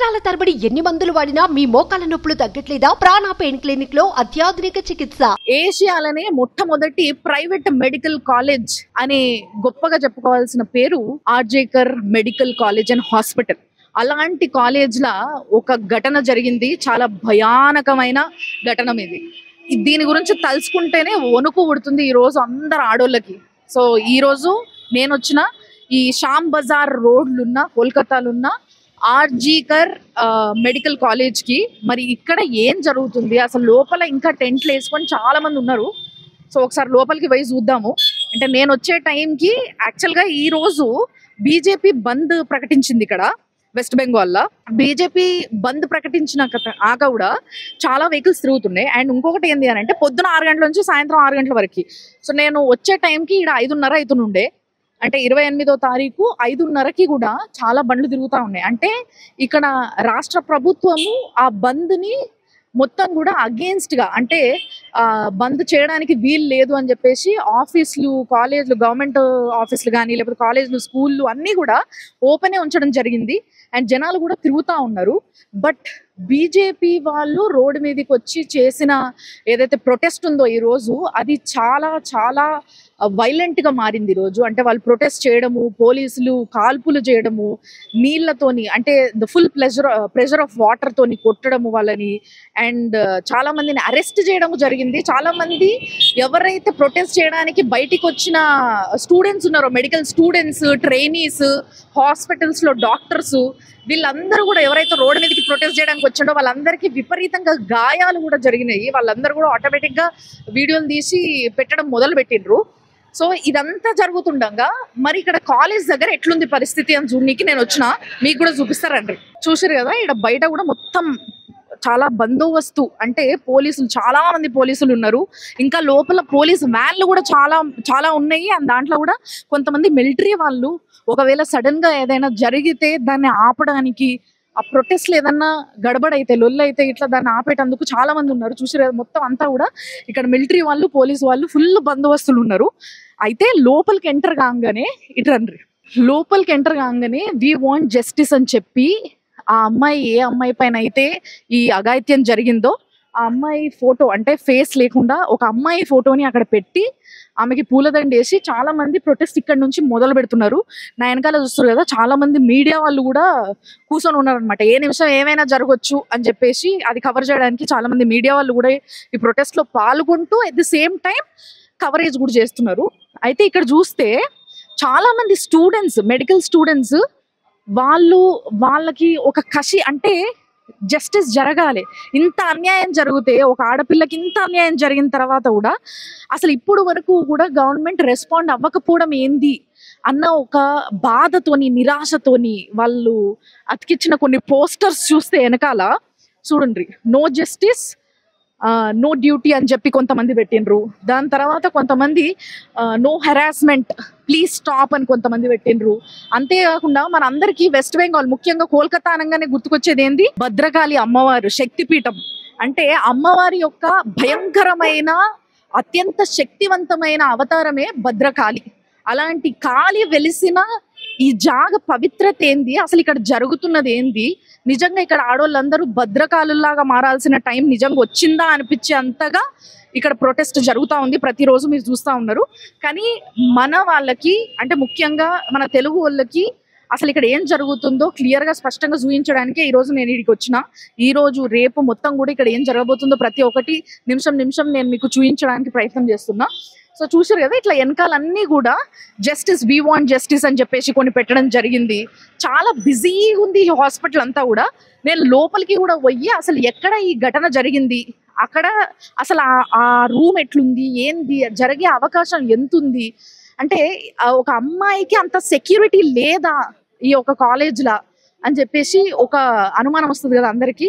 సంవత్సరాల తరబడి ఎన్ని మందులు వాడినా మీ మోకాల నొప్పులు తగ్గట్లేదా? ప్రాణ పెయిన్ క్లినిక్ లో అత్యాధునిక చికిత్స. ఏషియాలోనే మొట్టమొదటి ప్రైవేట్ మెడికల్ కాలేజ్ అని గొప్పగా చెప్పుకోవాల్సిన పేరు RG Kar medical college and hospital. అలాంటి కాలేజ్లా ఒక ఘటన జరిగింది. చాలా భయానకమైన ఘటన ఇది. దీని గురించి తలుచుకుంటేనే వణుకు పుడుతుంది ఈ రోజు అందరు ఆడోళ్ళకి. సో ఈ రోజు నేను వచ్చిన ఈ శ్యామ్ బజార్ రోడ్లున్న కోల్కతాలున్న ఆర్జీకర్ మెడికల్ కాలేజ్ కి. మరి ఇక్కడ ఏం జరుగుతుంది అసలు? లోపల ఇంకా టెంట్లు వేసుకొని చాలా మంది ఉన్నారు. సో ఒకసారి లోపలికి పోయి చూద్దాము. అంటే నేను వచ్చే టైంకి యాక్చువల్గా ఈ రోజు బీజేపీ బంద్ ప్రకటించింది ఇక్కడ వెస్ట్ బెంగాల్లో. బీజేపీ బంద్ ప్రకటించినాక కూడా చాలా వెహికల్స్ తిరుగుతున్నాయి. అండ్ ఇంకొకటి ఏంటి అని అంటే పొద్దున 6 గంటల నుంచి సాయంత్రం 6 గంటల వరకు. సో నేను వచ్చే టైంకి ఇక్కడ 5:30 అవుతుండే. అంటే 28వ తారీఖు 5:30కి కూడా చాలా బండ్లు తిరుగుతూ ఉన్నాయి. అంటే ఇక్కడ రాష్ట్ర ప్రభుత్వము ఆ బంద్ని మొత్తం కూడా అగేన్స్ట్ గా, అంటే బంద్ చేయడానికి వీలు లేదు అని చెప్పేసి ఆఫీసులు, కాలేజ్లు, గవర్నమెంట్ ఆఫీసులు కానీ లేకపోతే కాలేజ్లు, స్కూళ్ళు అన్నీ కూడా ఓపెనే ఉంచడం జరిగింది. అండ్ జనాలు కూడా తిరుగుతూ ఉన్నారు. బట్ బీజేపీ వాళ్ళు రోడ్డు మీదకి వచ్చి చేసిన ఏదైతే ప్రొటెస్ట్ ఉందో ఈరోజు, అది చాలా చాలా వైలెంట్గా మారింది ఈరోజు. అంటే వాళ్ళు ప్రొటెస్ట్ చేయడము, పోలీసులు కాల్పులు చేయడము, నీళ్లతోని, అంటే the full pressure of water తోని కొట్టడము వాళ్ళని. అండ్ చాలా మందిని అరెస్ట్ చేయడము జరిగింది. చాలా మంది ఎవరైతే ప్రొటెస్ట్ చేయడానికి బయటికి వచ్చిన స్టూడెంట్స్ ఉన్నారో, మెడికల్ స్టూడెంట్స్, ట్రైనీస్, హాస్పిటల్స్ లో డాక్టర్స్, వీళ్ళందరూ కూడా ఎవరైతే రోడ్డు మీదకి ప్రొటెస్ట్ చేయడానికి వచ్చాడో వాళ్ళందరికీ విపరీతంగా గాయాలు కూడా జరిగినాయి. వాళ్ళందరూ కూడా ఆటోమేటిక్ గా వీడియోలు తీసి పెట్టడం మొదలు పెట్టిండ్రు. సో ఇదంతా జరుగుతుండగా మరి ఇక్కడ కాలేజ్ దగ్గర ఎట్లుంది పరిస్థితి అని చూడడానికి నేను వచ్చిన. మీకు కూడా చూపిస్తారండి. చూసారు కదా, ఇక్కడ బయట కూడా మొత్తం చాలా బందోబస్తు, అంటే పోలీసులు, చాలా మంది పోలీసులు ఉన్నారు. ఇంకా లోపల పోలీసు వ్యాన్లు కూడా చాలా చాలా ఉన్నాయి. అండ్ దాంట్లో కూడా కొంతమంది మిలిటరీ వాళ్ళు ఒకవేళ సడన్ గా ఏదైనా జరిగితే దాన్ని ఆపడానికి, ఆ ప్రొటెస్ట్లు ఏదన్నా గడబడైతే, లొల్లైతే ఇట్లా దాన్ని ఆపేటందుకు చాలా మంది ఉన్నారు. చూసారు మొత్తం అంతా కూడా ఇక్కడ మిలిటరీ వాళ్ళు, పోలీసు వాళ్ళు ఫుల్ బందోబస్తులు ఉన్నారు. అయితే లోపలికి ఎంటర్ కాగానే లోపలికి ఎంటర్ కాగానే వి వాంట్ జస్టిస్ అని చెప్పి ఆ అమ్మాయి, ఏ అమ్మాయి పైన అయితే ఈ అఘాయిత్యం జరిగిందో ఆ అమ్మాయి ఫోటో, అంటే ఫేస్ లేకుండా ఒక అమ్మాయి ఫోటోని అక్కడ పెట్టి ఆమెకి పూలదండ వేసి చాలా మంది ప్రొటెస్ట్ ఇక్కడ నుంచి మొదలు పెడుతున్నారు. నా వెనకాల చూస్తారు కదా, చాలా మంది మీడియా వాళ్ళు కూడా కూర్చొని ఉన్నారనమాట. ఏ నిమిషం ఏమైనా జరగవచ్చు అని చెప్పేసి అది కవర్ చేయడానికి చాలా మంది మీడియా వాళ్ళు కూడా ఈ ప్రొటెస్ట్ లో పాల్గొంటూ at the same time coverage కూడా చేస్తున్నారు. అయితే ఇక్కడ చూస్తే చాలా మంది స్టూడెంట్స్, మెడికల్ స్టూడెంట్స్, వాళ్ళకి ఒక కసి, అంటే జస్టిస్ జరగాలి. ఇంత అన్యాయం జరిగితే, ఒక ఆడపిల్లకి ఇంత అన్యాయం జరిగిన తర్వాత కూడా అసలు ఇప్పుడు వరకు కూడా గవర్నమెంట్ రెస్పాండ్ అవ్వకపోవడం ఏంది అన్న ఒక బాధతోని, నిరాశతోని వాళ్ళు అతికిచ్చిన కొన్ని పోస్టర్స్ చూస్తే వెనకాల చూడండి, నో జస్టిస్ నో డ్యూటీ అని చెప్పి కొంతమంది పెట్టిండ్రు. దాని తర్వాత కొంతమంది నో హెరాస్మెంట్ ప్లీజ్ స్టాప్ అని కొంతమంది పెట్టిండ్రు. అంతేకాకుండా మన అందరికీ వెస్ట్ బెంగాల్, ముఖ్యంగా కోల్కతా అనగానే గుర్తుకొచ్చేది ఏంది? భద్రకాళి అమ్మవారు శక్తిపీఠం. అంటే అమ్మవారి యొక్క భయంకరమైన, అత్యంత శక్తివంతమైన అవతారమే భద్రకాళి. అలాంటి కాళి వెలిసిన ఈ జాగ పవిత్రత ఏంది, అసలు ఇక్కడ జరుగుతున్నది ఏంది? నిజంగా ఇక్కడ ఆడోళ్ళందరూ భద్రకాలులాగా మారాల్సిన టైం నిజంగా వచ్చిందా అనిపించే అంతగా ఇక్కడ ప్రొటెస్ట్ జరుగుతూ ఉంది. ప్రతిరోజు మీరు చూస్తూ ఉన్నారు. కానీ మన వాళ్ళకి, అంటే ముఖ్యంగా మన తెలుగు వాళ్ళకి అసలు ఇక్కడ ఏం జరుగుతుందో క్లియర్ గా, స్పష్టంగా చూపించడానికి ఈ రోజు నేను ఇక్కడికి వచ్చిన. ఈ రోజు రేపు మొత్తం కూడా ఇక్కడ ఏం జరగబోతుందో ప్రతి ఒక్కటి నిమిషం నిమిషం నేను మీకు చూపించడానికి ప్రయత్నం చేస్తున్నా. సో చూసారు కదా, ఇట్లా వెనకాలన్నీ కూడా జస్టిస్, వి వాంట్ జస్టిస్ అని చెప్పేసి కొన్ని పెట్టడం జరిగింది. చాలా బిజీగా ఉంది ఈ హాస్పిటల్ అంతా కూడా. నేను లోపలికి కూడా పోయి అసలు ఎక్కడ ఈ ఘటన జరిగింది, అక్కడ అసలు ఆ రూమ్ ఎట్లుంది, ఏంది, జరిగే అవకాశం ఎంత ఉంది, అంటే ఒక అమ్మాయికి అంత సెక్యూరిటీ లేదా ఈ ఒక కాలేజ్లా అని చెప్పేసి ఒక అనుమానం వస్తుంది కదా అందరికీ.